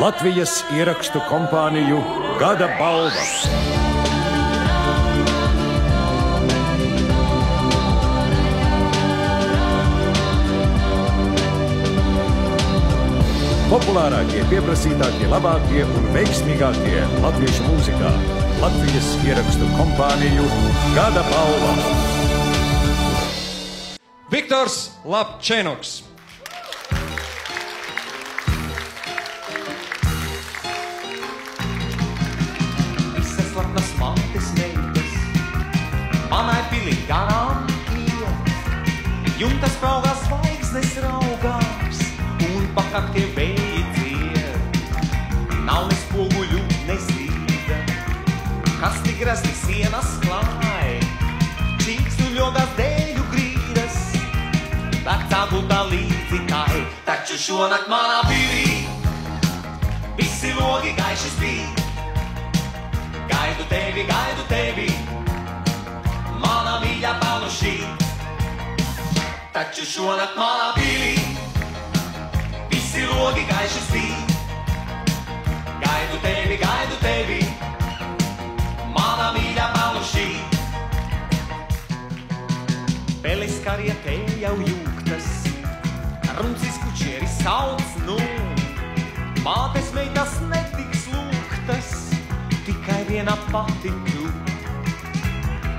Latvijas ierakstu kompāniju Gada balva. Populārākie, pieprasītākie, labākie un veiksmīgākie latviešu mūzikā Latvijas ierakstu kompāniju Gada balva. Viktors Lapčenoks. Visas lapnas mantis meitas manai pilī garām iet, jumtas praugās zvaigznes raugās un pakatie vēji dzied. Nav ne spoguļu, ne slīda, kas tik grazni sienas klāj, čīkstu ļodās dēļu grīdas, vecā gultā līdzi tai. Taču šonakt manā pilī visi logi gaiši spīd. Gaidu tevi, mana mīļā palušī. Taču šonakt manā pilī visi logi gaiši spīd. Gaidu tevi, mana mīļā palušī. Peles karietē jau jūgtas, runcis kučieris sauc, nu, mātes meitas netiks lūgtas, tikai viena pati tu.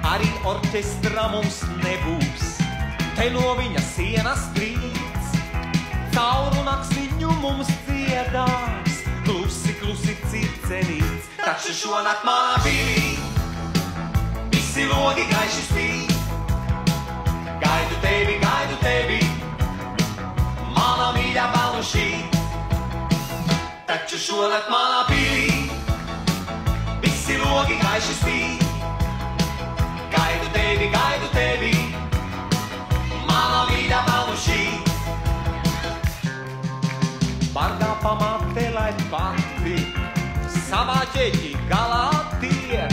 Arī orķestra mums nebūs, te no viņa sienas trīc, cauru nakts viņu mums dziedās, klusi, klusi circenīts. Taču šonakt manā pilī visi logi gaiši spīd. Gaidu tevi, mana mīļā palušī. Taču šonakt manā pilī visi logi gaiši spīd. Gaidu tevi, mana mīļā palušī. Bargā pamāte, lai pati savā ķeķī galā tiek,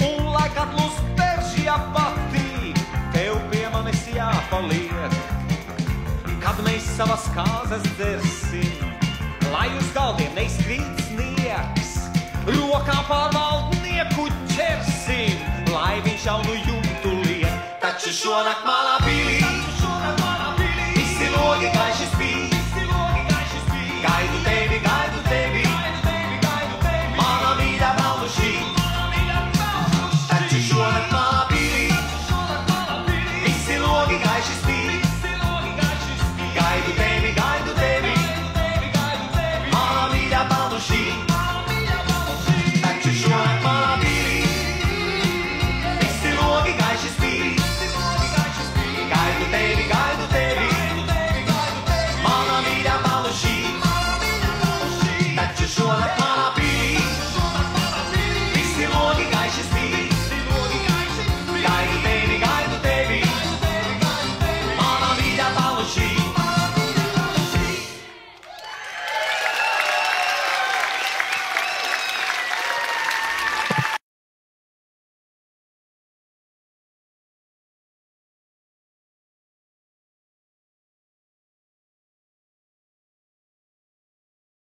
un lai katlus peržjā pati tev pie manis jāpaliek. Kad mēs savas kāzas dzersim, lai uz galdiem neizkrīt sniegs, rokā pār valdnieku ķersim, lai viņš jaunu jumtu liek. Taču šonakt manā pilī